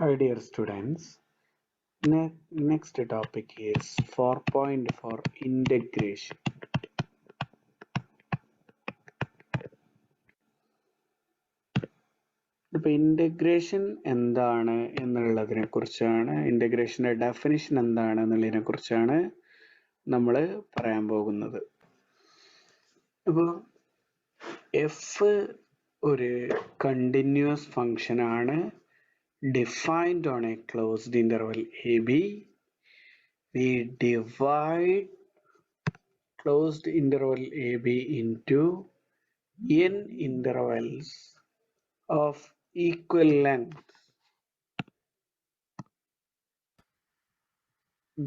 Hi dear students, next topic is 4.4 integration. ഇപ്പോൾ integration എന്താണ് എന്നുള്ളതിനെ കുറിച്ചാണ്, ഇൻ്റഗ്രേഷൻ്റെ ഡെഫിനിഷൻ എന്താണ് എന്നുള്ളതിനെ കുറിച്ചാണ് നമ്മൾ പറയാൻ പോകുന്നത്. അപ്പോൾ എഫ് ഒരു കണ്ടിന്യൂസ് ഫംഗ്ഷൻ ആണ്, defined on a closed interval AB. We divide closed interval AB into n intervals of equal length.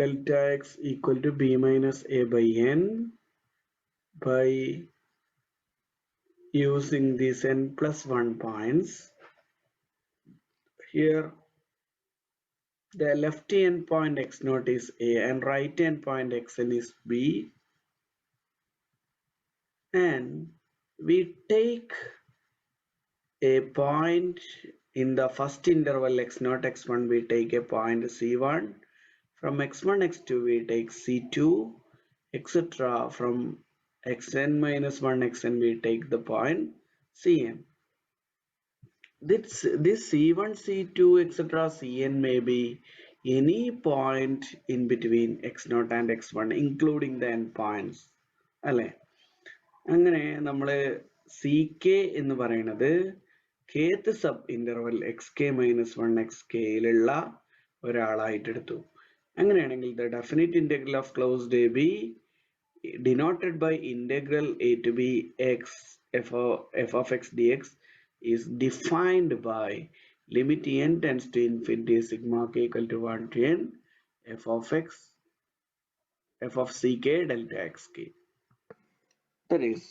Delta x equal to b minus a by n by using these n plus 1 points. Here the left end point x naught is a and right end point xn is b, and we take a point in the first interval x naught x1. We take a point c1. From x1 x2 we take c2, etc. From xn minus 1 xn we take the point cn. This c1 c2 etc. cn may be any point in between x0 and x1 including the endpoints. അല്ലേ? അങ്ങനെ നമ്മൾ C K എന്ന് പറയുന്നത് kth subinterval X K minus 1 X കെയിലുള്ള ഒരാളായിട്ട് എടുത്തു. അങ്ങനെയാണെങ്കിൽ the definite integral of closed AB denoted by integral a to b x f of x dx is defined by limit n tends to infinity sigma k equal to 1 to n f of x f of ck delta xk. That is,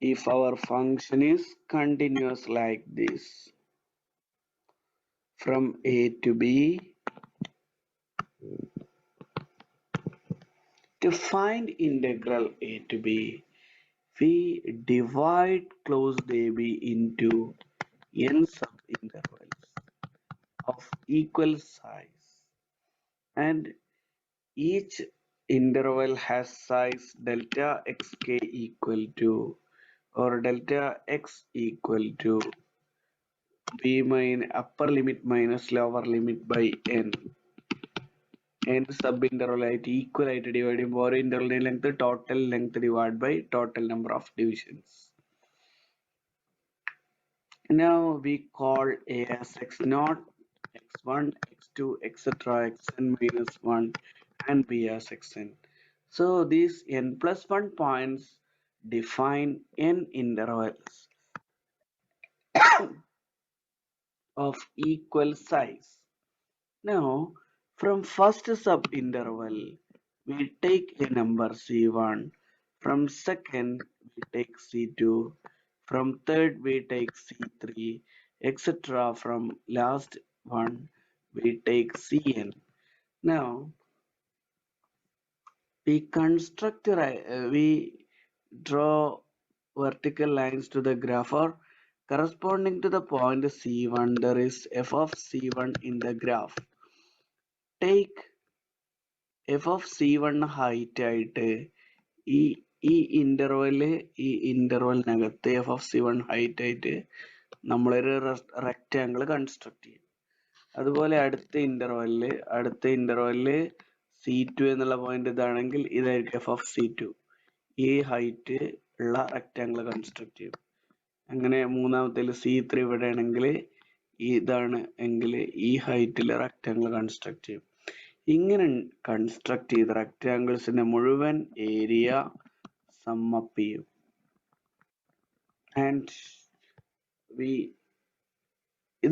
if our function is continuous like this from a to b, to find integral a to b, we divide closed AB into n subintervals of equal size, and each interval has size delta xk equal to, or delta x equal to b minus upper limit minus lower limit by n. n subinterval ആയിട്ട് equal ആയിട്ട് divide ചെയ്യുമ്പോൾ ഓരോ ഇന്റർവലിന്റെ length total length divide by total number of divisions. Now we call a as x0, x1, x2, etc. xn minus 1 and b as xn. So these n plus 1 points define n intervals of equal size. Now from first subinterval we take a number c1, from second we take c2, from third we take c3, etc. From last one we take cn. Now we construct we draw vertical lines to the graph, or corresponding to the point c1 there is f of c1 in the graph. Take f of c1 height ആയിട്ട് ഈ ഇന്റർവെലിനകത്ത് F of C one height ആയിട്ട് നമ്മളൊരു rectangle construct ചെയ്യും. അതുപോലെ അടുത്ത ഇന്റർവെല്ലില് c2 എന്നുള്ള point ഇതാണെങ്കിൽ ഇതായിരിക്കും എഫ് ഓഫ് c2. ഈ ഹൈറ്റ് ഉള്ള റെക്റ്റാങ്കിൾ കൺസ്ട്രക്ട് ചെയ്യും. അങ്ങനെ മൂന്നാമത്തേൽ c3 ഇവിടെ ആണെങ്കിൽ ഇതാണ് എങ്കിൽ ഈ ഹൈറ്റിൽ റെക്റ്റാങ്കിൾ കൺസ്ട്രക്ട് ചെയ്യും. ഇങ്ങനെ കൺസ്ട്രക്ട് ചെയ്ത റെക്റ്റാങ്കിൾസിന്റെ മുഴുവൻ ഏരിയ സം അപ്പ് ചെയ്യും. And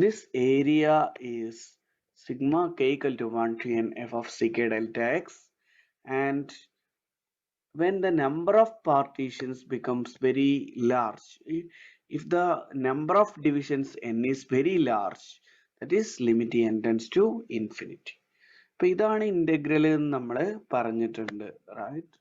this area is sigma k equal to 1 to n f of ck delta x, and when the number of partitions becomes very large, if the number of divisions n is very large, that is limit n tends to infinity. അപ്പൊ ഇതാണ് integral എന്ന് നമ്മൾ പറഞ്ഞിട്ടുണ്ട്, right?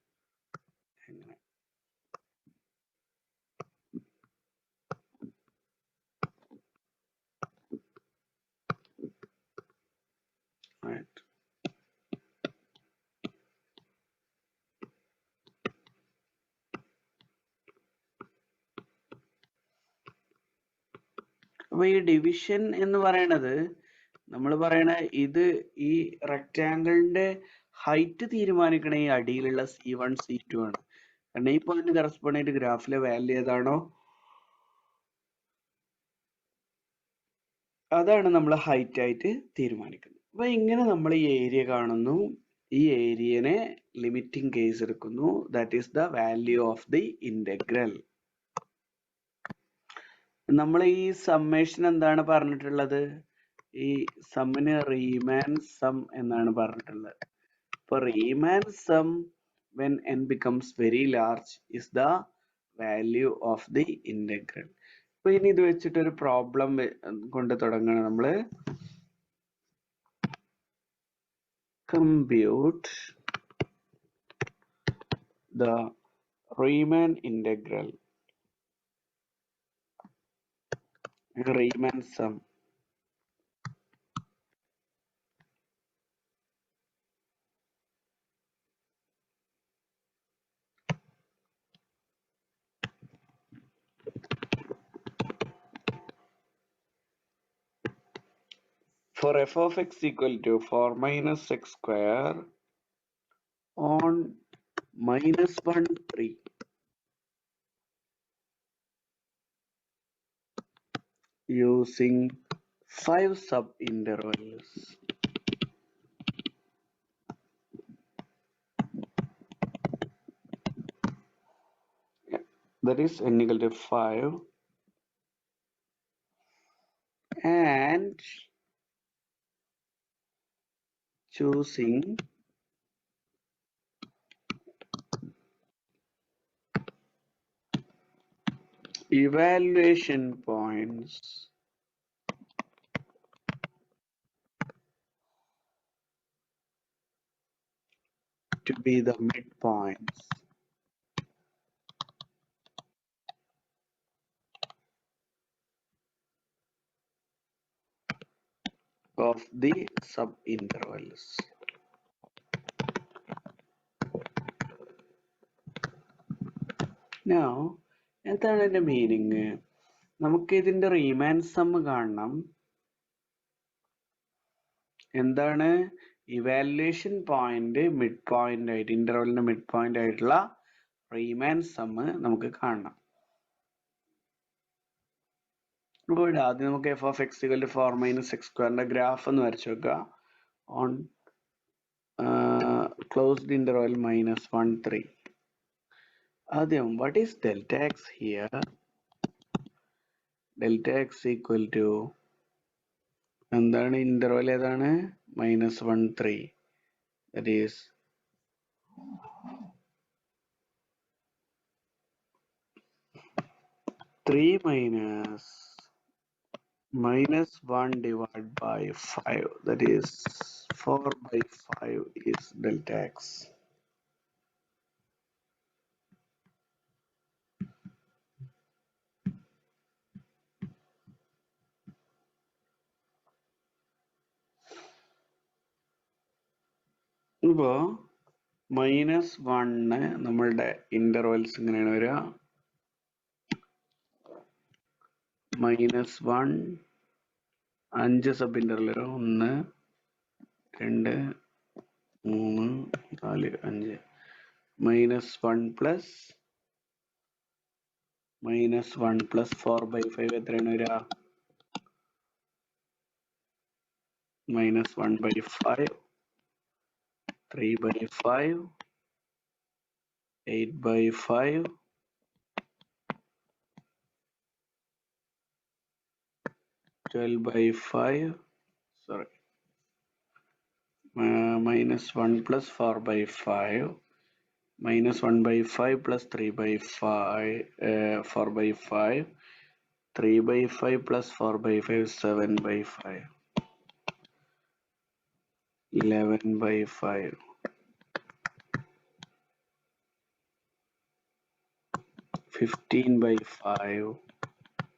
അപ്പൊ ഈ division എന്ന് പറയണത് നമ്മൾ പറയണ ഇത് ഈ റെക്റ്റാങ്കിളിന്റെ ഹൈറ്റ് തീരുമാനിക്കണ ഈ അടിയിലുള്ള C1 C2 ആണ്. കാരണം ഈ പോയിന്റ് കറസ്പോണ്ട് ആയിട്ട് ഗ്രാഫിലെ വാല്യൂ ഏതാണോ അതാണ് നമ്മൾ ഹൈറ്റ് ആയിട്ട് തീരുമാനിക്കുന്നത്. അപ്പൊ ഇങ്ങനെ നമ്മൾ ഈ ഏരിയ കാണുന്നു, ഈ ഏരിയനെ ലിമിറ്റിംഗ് കേസ് എടുക്കുന്നു, that is the value of the integral. നമ്മൾ ഈ സമ്മേഷൻ എന്താണ് പറഞ്ഞിട്ടുള്ളത്? ഈ സമ്മിന് റീമാൻ സം എന്നാണ് പറഞ്ഞിട്ടുള്ളത്. അപ്പൊ Riemann sum when n becomes very large is the value of the integral. അപ്പൊ ഇനി ഇത് വെച്ചിട്ട് ഒരു പ്രോബ്ലം കൊണ്ട് തുടങ്ങണം നമ്മള്. compute the Riemann integral, Riemann sum. For f of x equal to 4 minus x square on minus 1 3 using 5 sub-intervals. That is n equal to 5 and choosing evaluation points to be the midpoints of the sub-intervals. Now, എന്താണ് ഇതിന്റെ meaning? നമുക്ക് ഇതിന്റെ റീമാൻ some കാണണം. എന്താണ്? Evaluation point mid point ആയിട്ട്, ഇന്റർവെലിന്റെ mid point ആയിട്ടുള്ള റീമാൻ some നമുക്ക് കാണണം. ഇവിടെ ആദ്യം നമുക്ക് f of x equal to 4 minus x സ്ക്വയറിന്റെ ഗ്രാഫ് ഒന്ന് വരച്ചു വെക്കുക. On closed interval minus 1 3. ആദ്യം what is delta x here? Delta x equal to എന്താണ്? ഇന്റർവെൽ ഏതാണ്? Minus 1 3. that is minus 1 divided by 5, that is 4 by 5 is delta x. ഇപ്പോ minus 1 നമ്മളുടെ intervals ഇങ്ങനെയാണ് വരിക. മൈനസ് 1 5 സബ് ഇന്റർവെൽ വരും. 1 2 3 4 5. Minus 1 plus 4 by 5 എത്രയാണ് വരിക? Minus 1 by 5, 3 by 5, 8 by 5, 12 by 5, sorry, minus 1 plus 4 by 5, minus 1 by 5 plus 3 by 5, 4 by 5, 3 by 5 plus 4 by 5, 7 by 5, 11 by 5, 15 by 5,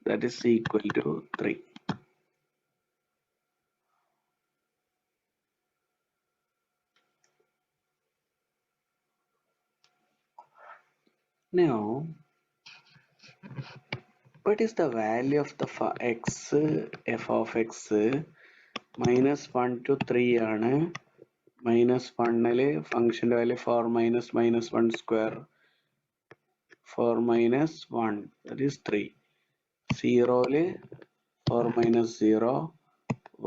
that is equal to 3. Now, what is the value of the x f of x -1 to 3 ആണ്. -1 ഫംഗ്ഷന്റെ value 4 minus -1 square 4 minus 1 that is 3. 0 4 minus 0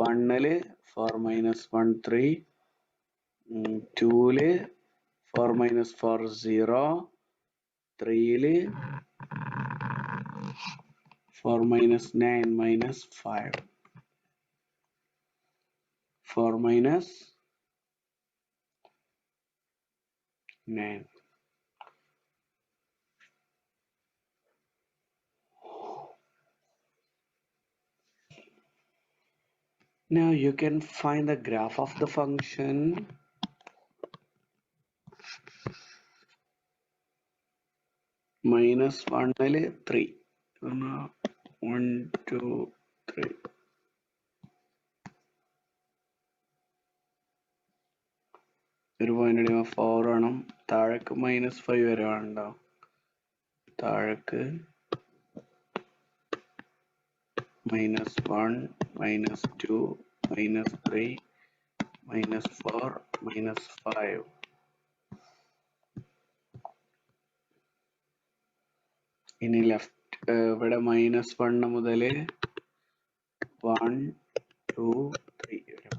1 4 minus 1 3 2 4 minus 4 0 3 4 minus 9 minus 5 4 minus 9. Now you can find the graph of the function. -1 3 1 2 3 ഒരു point അടിക്കുമ്പോൾ 4 വേണം. താഴേക്ക് -5 വരെ വേണ്ടോ? താഴേക്ക് -1 -2 -3 -4 -5. ഇനി ലെഫ്റ്റ് ഇവിടെ -1 മുതൽ 1 2 3 വരെ.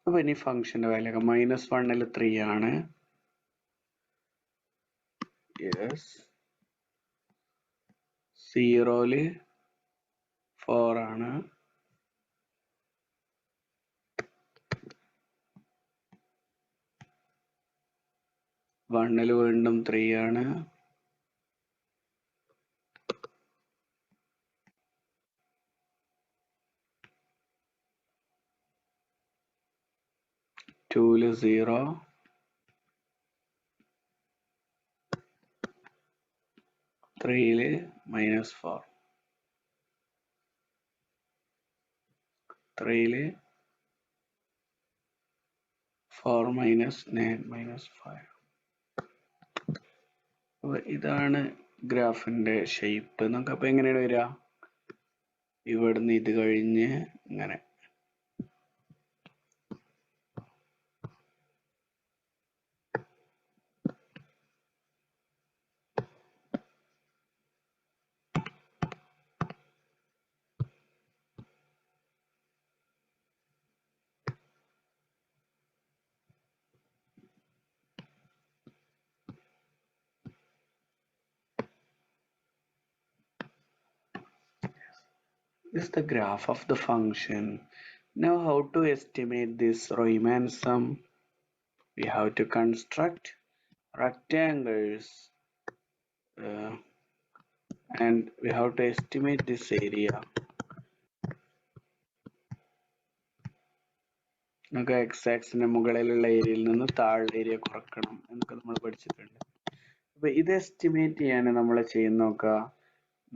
അപ്പൊ ഇനി ഫംഗ്ഷന്റെ വാല്യൂ -1 3 ആണ്. യെസ് 0 4 ആണ്. 1 വീണ്ടും 3 ആണ്. 2 0 3 -4 3 4 minus 9 minus 5. അപ്പൊ ഇതാണ് ഗ്രാഫിന്റെ ഷേപ്പ്. നമുക്ക് അപ്പൊ എങ്ങനെയാണ് വരിക? ഇവിടുന്ന് ഇത് കഴിഞ്ഞ് ഇങ്ങനെ This is the graph of the function. Now how to estimate this Riemann sum? We have to construct rectangles and we have to estimate this area. നമുക്ക് x-axis മുകളിലുള്ള ഏരിയയിൽ നിന്ന് താഴെ ഏരിയ കുറക്കണം എന്നൊക്കെ നമ്മൾ പഠിച്ചിട്ടുണ്ട്. അപ്പൊ ഇത് എസ്റ്റിമേറ്റ് ചെയ്യാൻ നമ്മൾ ചെയ്യുന്ന നോക്കുക.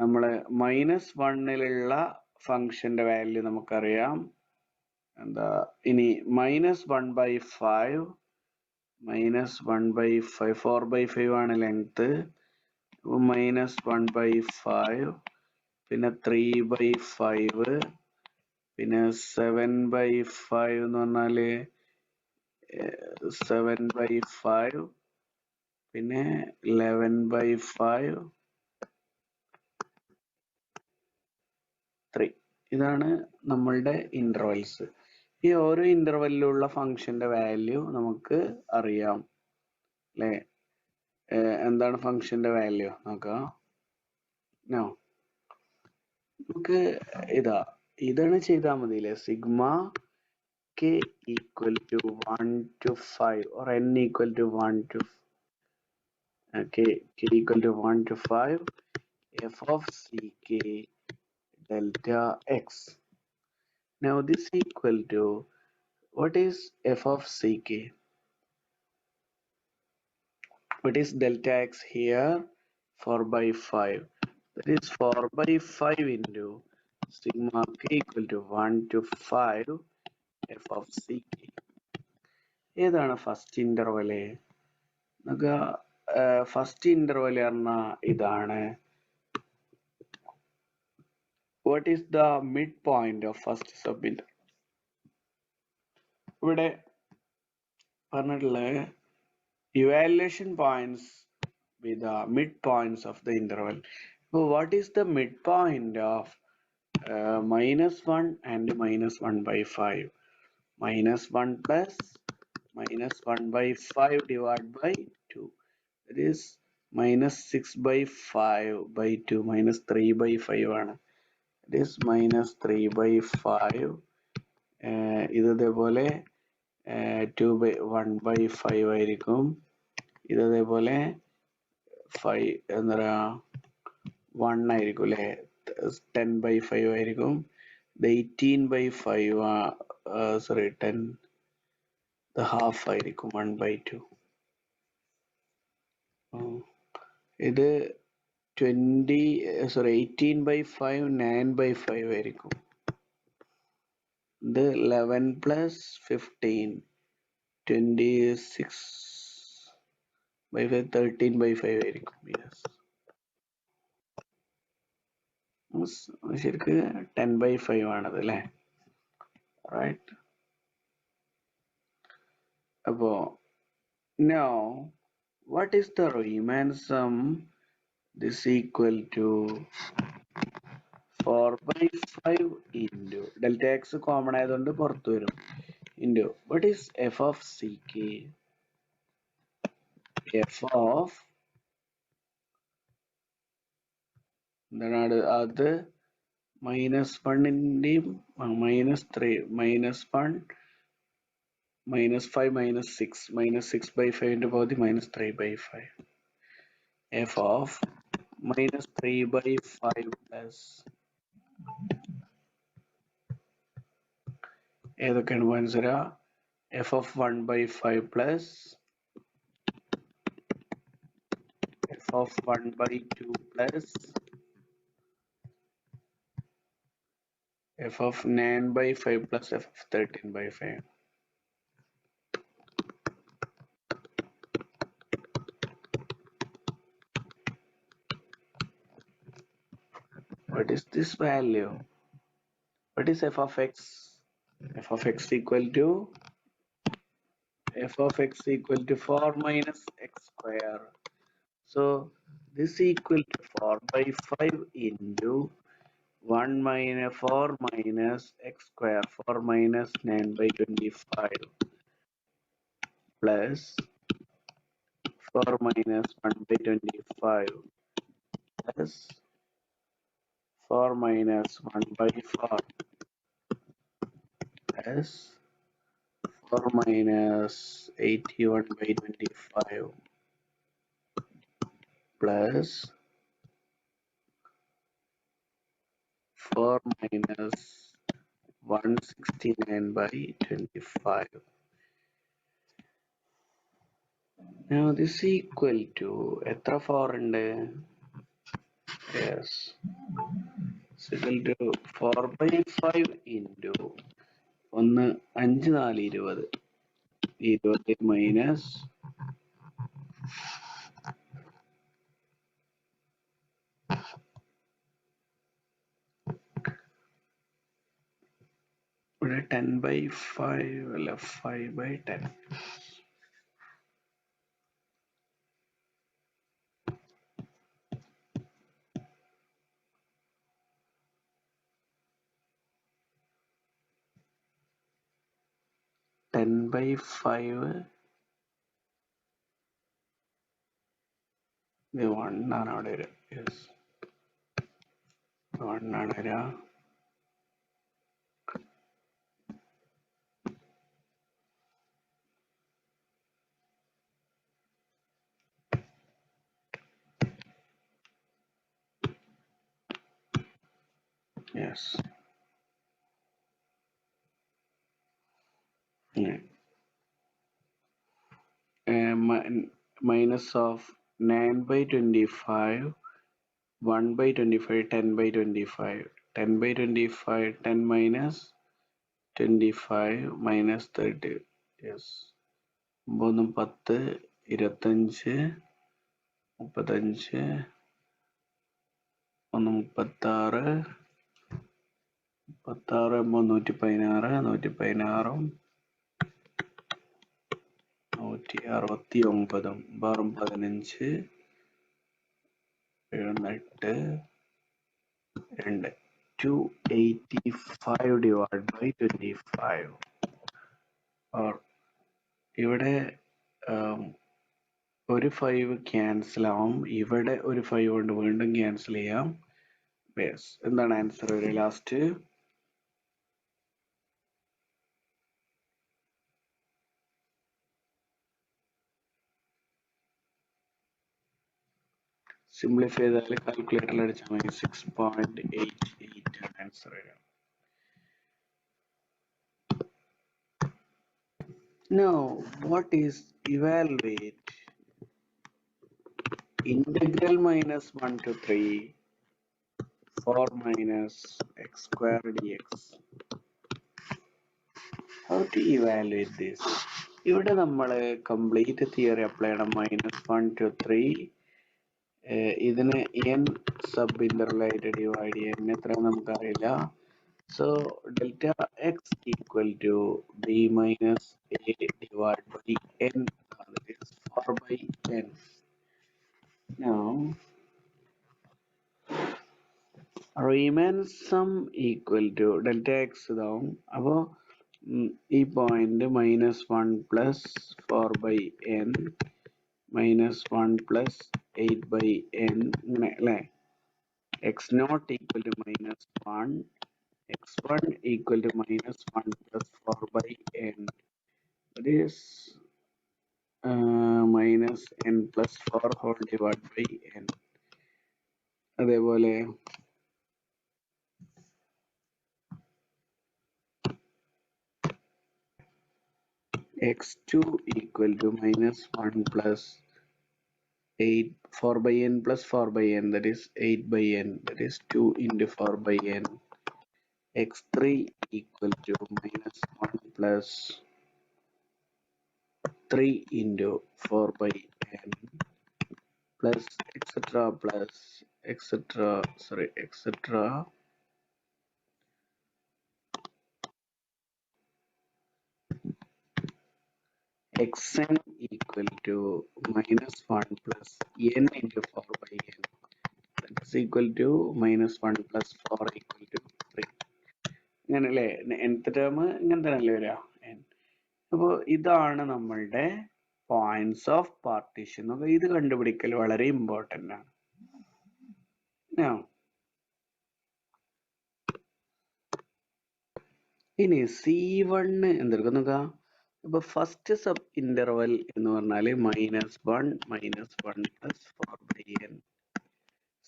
നമ്മള് -1 ഫംഗ്ഷന്റെ വാല്യൂ നമുക്കറിയാം. എന്താ ഇനി -1/5 4/5 ആണ് ലെങ്ത്. -1/5 പിന്നെ 3/5 പിന്നെ 7/5 എന്ന് പറഞ്ഞാല് 7/5 പിന്നെ 11/5 3. ഇതാണ് നമ്മളുടെ ഇന്റർവെൽസ്. ഈ ഓരോ ഇന്റർവെല്ലിലുള്ള ഫംഗ്ഷന്റെ വാല്യൂ നമുക്ക് അറിയാം അല്ലെ? എന്താണ് ഫംഗ്ഷന്റെ വാല്യൂ നോക്കാം. നമുക്ക് ഇതാണ് ചെയ്താൽ മതിയില്ലേ? Sigma k equal to 1 to 5 or n equal to 1 to k equal to 1 to 5 f of ck delta x. Now this equal to, what is f of ck? What is delta x here? 4/5. That is 4/5 into sigma k equal to 1 to 5 f of ck. ഏതാണ് first interval? നമുക്ക് first interval പറഞ്ഞ ഇതാണ്. What is the mid point of first sub interval? ഇവിടെ പറഞ്ഞിട്ടുള്ളത് evaluation points with the midpoints of the interval. So what is the midpoint of -1 and -1/5? -1 plus -1/5 divided by 2. That is -6/5/2 -3/5 ആണ്. It is -3/5. ഇത് ഇതേപോലെ 1/5 ആയിരിക്കും. ഇത് അതേപോലെ 5 എന്താ പറയാ 1 ആയിരിക്കും അല്ലെ, 10/5 ആയിരിക്കും. ഇത് 18/5 സോറി 10 ഹാഫ് ആയിരിക്കും 1/2. ഇത് 18/5 9/5 ആയിരിക്കും. ഇത് 11 plus 15 26/5 13/5 ആയിരിക്കും. ശരിക്ക് 10/5 ആണത് അല്ലേ, റൈറ്റ്? അപ്പോ now what is the Riemann sum? This equal to 4/5 into delta x common ആയതുകൊണ്ട് പുറത്തു വരും into what is f of ck? f of എന്താണ് അത് -1ന്റെയും -3 -1 -5 -6 -6/5 ന്റെ പകുതി -3/5. f of -3/5 plus ഏതൊക്കെയാണ് പോയിന്റ്സ് വരിക? f of 1/5 plus f of 1/2 plus f of 9/5 plus f of 13/5. What is this value? What is f of x? f of x equal to 4 minus x square. So this equal to 4/5 into 1 minus 4 minus x square, 4 minus 9/25 plus 4 minus 1/25 plus 4 minus 1/4 plus 4 minus 81/25 plus 4 minus 169/25. Now this equal to എത്ര 4 ഉണ്ട്? Yes, it's equal to 4/5 into 1 5 4 20 20 minus 10/5 അല്ല 5/10. Ten by 5 ഇത് 1 ആണ് അവിടെ വരിക. Yes, 1 ആണ് വരിക. Yes, minus of 9/25 1/25 10/25 10/25 10 minus 25 minus 30. Yes, 9 10 25 35 1 36 36 116 116 169 ബാറും 15 8 2 285 divided by 25 or ഇവിടെ ഒരു 5 ക്യാൻസൽ ആവും, ഇവിടെ ഒരു 5 കൊണ്ട് വീണ്ടും ക്യാൻസൽ ചെയ്യാം. ബേസ് എന്താണ് ആൻസർ വരെ ലാസ്റ്റ്? സിംപ്ലിഫൈ ചെയ്താൽ കാൽക്കുലേറ്ററിൽ അടിച്ചാൽ മതി 6.88 ആണ് ആൻസർ വരിക. Now what is evaluate integral minus 1 to 3 4 minus x square dx? How to evaluate this? ഇവിടെ നമ്മൾ കംപ്ലീറ്റ് തിയറി അപ്ലൈ ചെയ്യണം. -1 to 3 ഇതിന് n സബ് ഇന്റർവലായിട്ട് ഡിവൈഡ് ചെയ്യാൻ എത്ര നമുക്കറിയില്ല. So delta x equal to b minus a divided by n, that is 4 by n. Now Riemann sum equal to delta x ഇതാവും. അപ്പോൾ ഈ point -1 plus 4 by n minus 1 plus 8 by n ഇങ്ങനെ അല്ലേ. x naught equal to -1, x1 equal to -1 plus 4 by n, that is minus n plus 4 whole divided by n. അതേപോലെ x2 equal to -1 plus 8 4 by n plus 4 by n, that is 8 by n, that is 2 into 4 by n. x3 equal to -1 plus 3 into 4 by n plus etc. xn equal to -1 plus n into 4 by n, that is equal to -1 plus 4 equal to 3. ഇങ്ങനല്ലേ nth term ഇങ്ങനെ തന്നെയല്ലേ വരിക n. അപ്പോൾ ഇതാണ് നമ്മളുടെ points of partition. അപ്പോൾ ഇത് കണ്ടുപിടിക്കൽ വളരെ important ആണ്. ഇനി C1 എന്തെടുക്കും നോക്കാം. അപ്പൊ ഫസ്റ്റ് സബ് ഇന്റർവൽ എന്ന് പറഞ്ഞാൽ -1 plus 4 by n.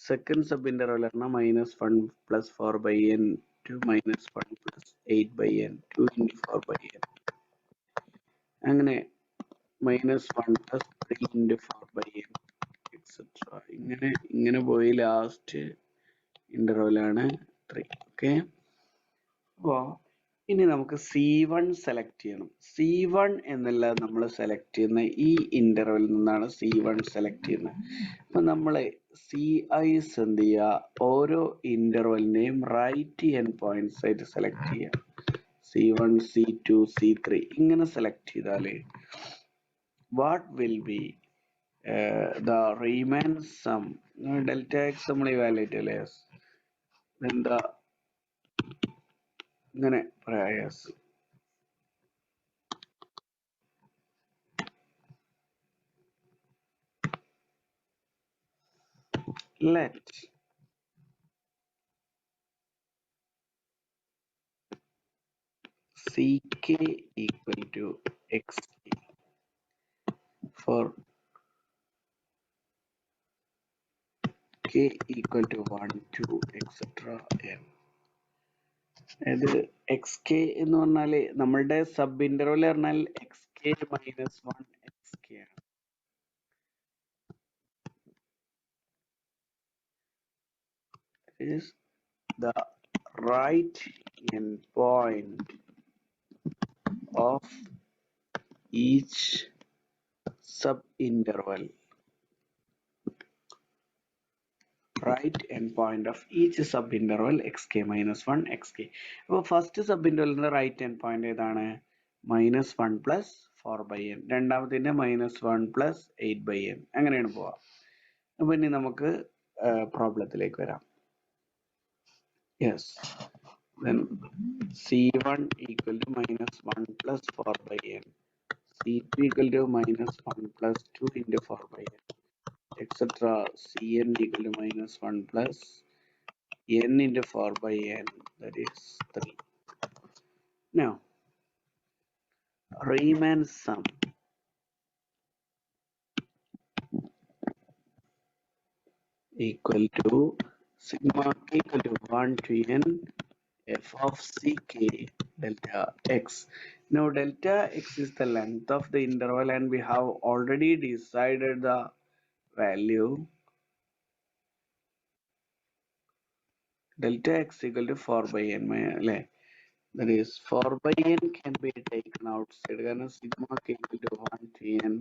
Second sub interval പറഞ്ഞാൽ -1 plus 4 by n to -1 plus 8 by n, 2 into 4 by n. അങ്ങനെ -1 plus 3 into 4 by n etc. ഇങ്ങനെ പോയി ലാസ്റ്റ് ഇന്റർവൽ ആണ് 3. ഓക്കെ, അപ്പോൾ ഇനി നമുക്ക് C1 സെലക്ട് ചെയ്യണം. C1 എന്നുള്ളത് നമ്മൾ സെലക്ട് ചെയ്യുന്ന ഈ ഇന്റർവെലിൽ നിന്നാണ് C1 സെലക്ട് ചെയ്യുന്നത്. അപ്പൊ നമ്മൾ CIs എന്ത് ചെയ്യുക, ഓരോ ഇന്റർവെലിനെയും റൈറ്റ് n പോയിന്റ്സ് ആയിട്ട് സെലക്ട് ചെയ്യുക. C1 C2 C3 ഇങ്ങനെ സെലക്ട് ചെയ്താൽ what will be the Riemann sum? Delta x നമ്മൾ ഇവാലുവേറ്റ് അല്ലേ, എന്താ ഇങ്ങനെ പറയാം. Let ck equal to xt for k equal to 1 2 etc. n. അത് xk എന്ന് പറഞ്ഞാല് നമ്മളുടെ സബ് ഇന്റർവൽ പറഞ്ഞാൽ xk -1 xk ആണ്. Is the right end point of each sub interval. right endpoint of each subinterval xk minus 1 xk. അപ്പോൾ first സബിൻ്റർവലിന്റെ right end point ഏതാണ്? -1 plus 4/n. രണ്ടാമത്തിന്റെ -1 plus 8/n. അങ്ങനെയാണ് പോവാ. അപ്പൊ ഇനി നമുക്ക് പ്രോബ്ലത്തിലേക്ക് വരാം. Yes, then c1 equal to -1 plus 4/n, c2 equal to -1 plus 2 into 4/n, etc. cn equal to -1 plus n into 4/n, that is 3. Now Riemann sum equal to sigma k equal to 1 to n f of ck delta x. Now delta x is the length of the interval and we have already decided the value delta x equal to 4/n. That is 4/n can be taken outside കാരണം sigma k equal to 1 to n.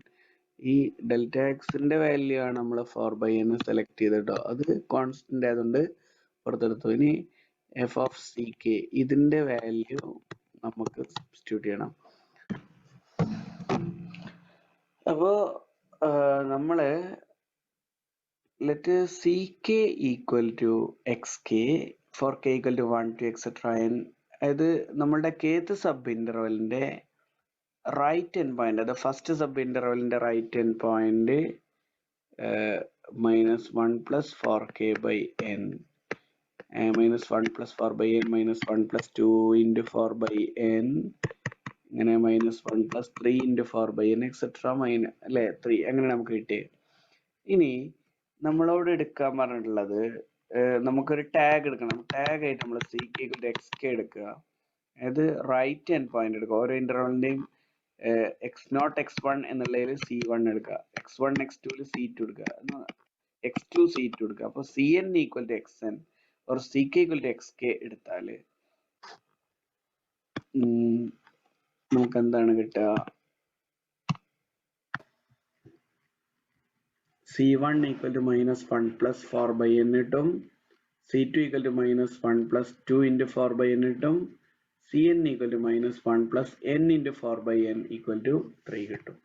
ഈ delta എക്സിന്റെ value ആണ് നമ്മൾ 4/n select ചെയ്തിട്ടോ, അത് constant ആയതുകൊണ്ട് പുറത്തെടുത്തു. ഇനി എഫ് ഓഫ് സി കെ ഇതിന്റെ വാല്യൂ നമുക്ക് സബ്സ്റ്റിറ്റ്യൂട്ട് ചെയ്യണം. അപ്പോ നമ്മള് let ck equal to xk for k equal to 1 to etc n. അത് നമ്മളുടെ kth സബ് ഇന്റർവെലിന്റെ റൈറ്റ് എൻഡ് പോയിന്റ്, അത് ഫസ്റ്റ് സബ് ഇന്റർവെലിന്റെ right end point -1 plus 4k/n, -1 plus 4/n, -1 plus 2 into 4/n, അങ്ങനെ -1 plus 3 into 4/n etc അല്ലെ 3 അങ്ങനെ നമുക്ക് കിട്ടി. ഇനി നമ്മളോട് എടുക്കാൻ പറഞ്ഞിട്ടുള്ളത് നമുക്കൊരു ടാഗ് എടുക്കണം. ടാഗ് ആയിട്ട് നമ്മൾ ck എടുക്കുക, അതായത് റൈറ്റ് എൻഡ് പോയിന്റ് എടുക്കുക. ഓരോ ഇന്റർവെലിന്റെയും x0 x1 എന്നുള്ളതിൽ c1 എടുക്കുക, x1 x2 c2 എടുക്കുക, x2 c2 എടുക്കുക. അപ്പൊ cn equal to xn or ck equal to xk എടുത്താൽ നമുക്ക് എന്താണ് കിട്ടുക? c1 equal to -1 plus 4/n കിട്ടും, c2 equal to -1 plus 2 into 4/n കിട്ടും, cn equal to -1 plus n into 4/n equal to 3 കിട്ടും.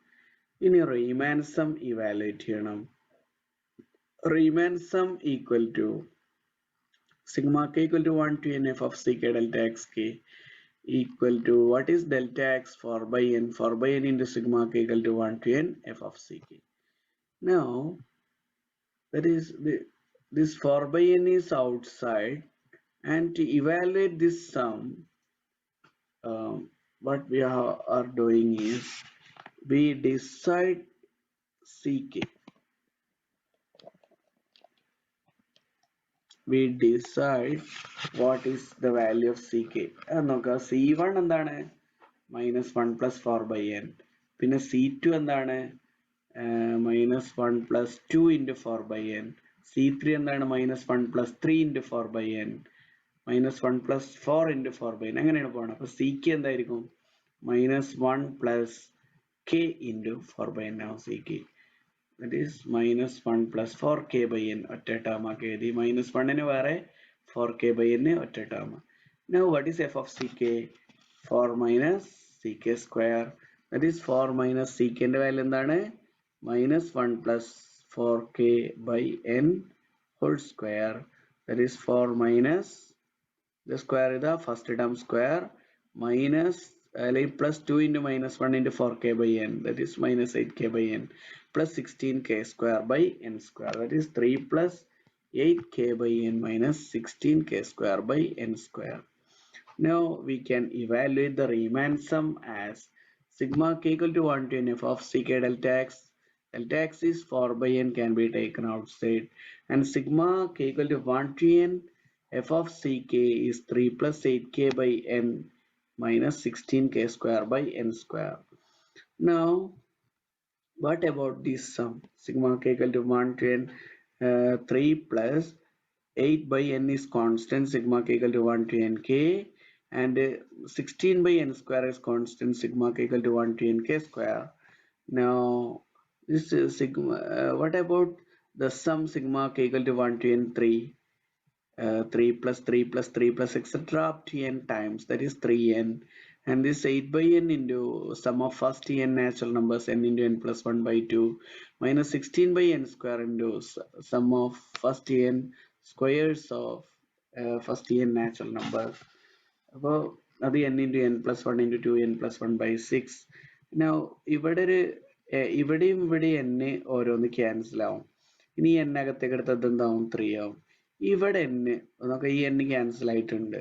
ഇനി Riemann sum evaluate ചെയ്യണം. Riemann sum equal to sigma k equal to 1 to n f of ck delta xk equal to what is delta x 4/n, 4/n into sigma k equal to 1 to n f of ck. Now that is this 4/n is outside, and to evaluate this sum what we are doing is we decide ck, we decide what is the value of ck. നോക്കുക, c1 എന്താണ്? -1 plus 4/n. പിന്നെ c2 എന്താണ്? -1 plus 2 into 4/n. c3 എന്താണ്? -1 plus 3 into 4/n, -1 plus 4 into 4/n. അങ്ങനെയാണ് പോകണം. അപ്പൊ ck എന്തായിരിക്കും? -1 plus k into 4/n now ck. That is -1 plus 4k/n ഒറ്റ ടേം ആക്കി എഴുതി. -1 ന് വേറെ 4k/n ഒറ്റ term. Now what is f of ck? 4 minus ck square. That is 4 minus ck ന്റെ വാല്യൂ എന്താണ്? -1 plus 4k/n whole square. That is 4 minus the square is the first term square minus plus 2 into -1 into 4k/n, that is -8k/n, plus 16k square by n square, that is 3 plus 8k/n minus 16k square by n square. Now we can evaluate the Riemann sum as sigma k equal to 1 to n f of ck delta x. Delta x is 4/n can be taken outside, and sigma k equal to 1 to n f of ck is 3 plus 8k/n minus 16k square by n square. Now what about this sum? Sigma k equal to 1 to n, 3 plus 8/n is constant, sigma k equal to 1 to n k, and 16/n square is constant, sigma k equal to 1 to n k square. Now this is sigma, what about the sum sigma k equal to 1 to n 3, 3 plus 3 plus 3 plus etc. up to n times, that is 3n, and this 8 by n into sum of first n natural numbers n into n plus 1 by 2 minus 16 by n square into sum of first n squares of first n natural numbers. അപ്പോൾ അത് n into n plus 1 into 2 n plus 1 by 6. Now ഇവിടെയും n ഓരോന്ന് cancel ആവും. ഇനി n അകത്തേക്ക് എടുത്തത് എന്താവും? 3 ആവും. ഇവിടെ n നമുക്ക് ഈ n ക്യാൻസൽ ആയിട്ടുണ്ട്.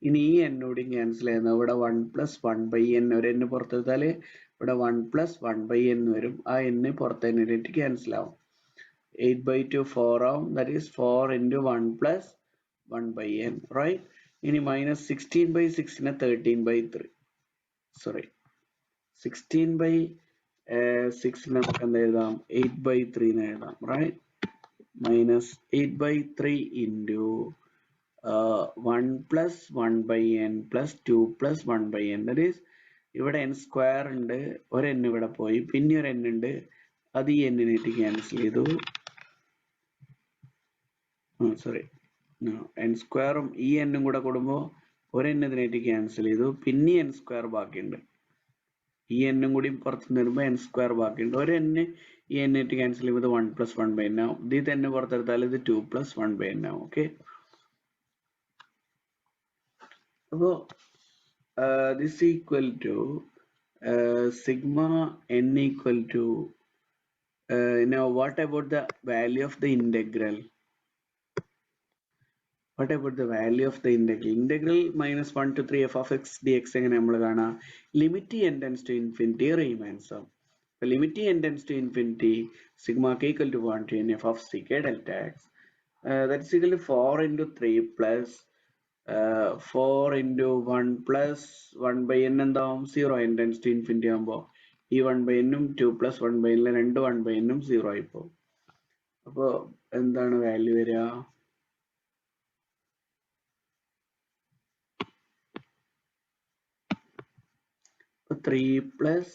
ഇനി ഈ n കൂടി ക്യാൻസൽ ചെയ്യുന്നത് ഇവിടെ 1 plus 1 by n ഒരു n പുറത്തെടുത്താൽ ഇവിടെ 1 plus 1 by n വരും. ആ n പുറത്തേക്ക് ക്യാൻസൽ ആവും. 8 by 2 4 ആവും. that is 4 into 1 plus 1 by n, right? ഇനി minus 16 by 6 നെ 13 by 3, sorry 16 by 6 നമുക്ക് എന്താ എഴുതാം? 8 by 3 എന്ന് എഴുതാം, right? minus 8 by 3 into 1 plus 1 by n plus 2 plus 1 by n, that is ഇവിടെ n സ്ക്വയർ ഉണ്ട്, ഒരു n ഇവിടെ പോയി, പിന്നെ ഒരു n ഉണ്ട്, അത് ഈ n നെ ക്യാൻസൽ ചെയ്തു. സോറി n സ്ക്വയറും ഈ n കൂടെ കൂടുമ്പോൾ ഒരു n ഇതിനായിട്ട് ക്യാൻസൽ ചെയ്തു, പിന്നെ n സ്ക്വയർ ബാക്കിയുണ്ട്. ഈ n കൂടി പുറത്ത് വരുമ്പോൾ n സ്ക്വയർ ബാക്കിയുണ്ട്. ഒരു n ഈ n ആയിട്ട് ക്യാൻസൽ ചെയ്യുമ്പോൾ 1 plus 1 by n ആവും. ഇത് തന്നെ പുറത്തെടുത്താൽ ഇത് 2 plus 1 by n ആവും. ഓക്കെ, അപ്പോൾ this equal to sigma n equal to now what about the value of the integral? What about the value of the integral? Integral minus 1 to 3 f of x dx എങ്ങനെ നമ്മൾ കാണാം? limit n tends to infinity remains. So limit n tends to infinity, sigma k equal to 1 to n f of ck delta x. That is equal to 4 into 3 plus 4 into 1 plus 1 by n എന്താവും? 0. n tends to infinity ആകുമ്പോൾ ഈ 1 by n ഉം 2 plus 1 by n രണ്ട് 1 by n ഉം 0 ആയിപ്പോ. അപ്പോൾ എന്താണ് value വരിക? 3 plus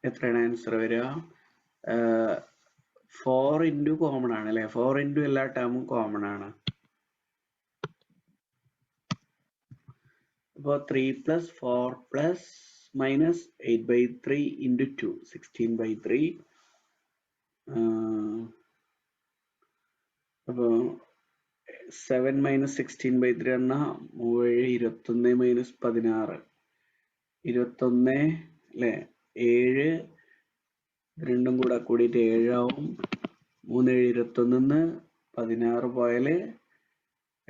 എത്രയാണ് ആൻസർ വരിക? 4 into കോമൺ ആണ് അല്ലെ? 4 into എല്ലാ ടേമും കോമൺ ആണ്. അപ്പോൾ 3 plus 4 plus minus 8 by 3 into 2 16 by 3. അപ്പോൾ 7 minus 16 by 3 എന്നാ 21 minus 16 21 അല്ലേ? 7 രണ്ടും കൂടെ കൂടിയിട്ട് 7 ആവും. 3 7 21 16 പോയാൽ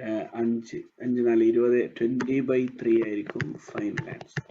5 5 4 20 20 by 3 ആയിരിക്കും ഫൈനൽ ആൻസർ.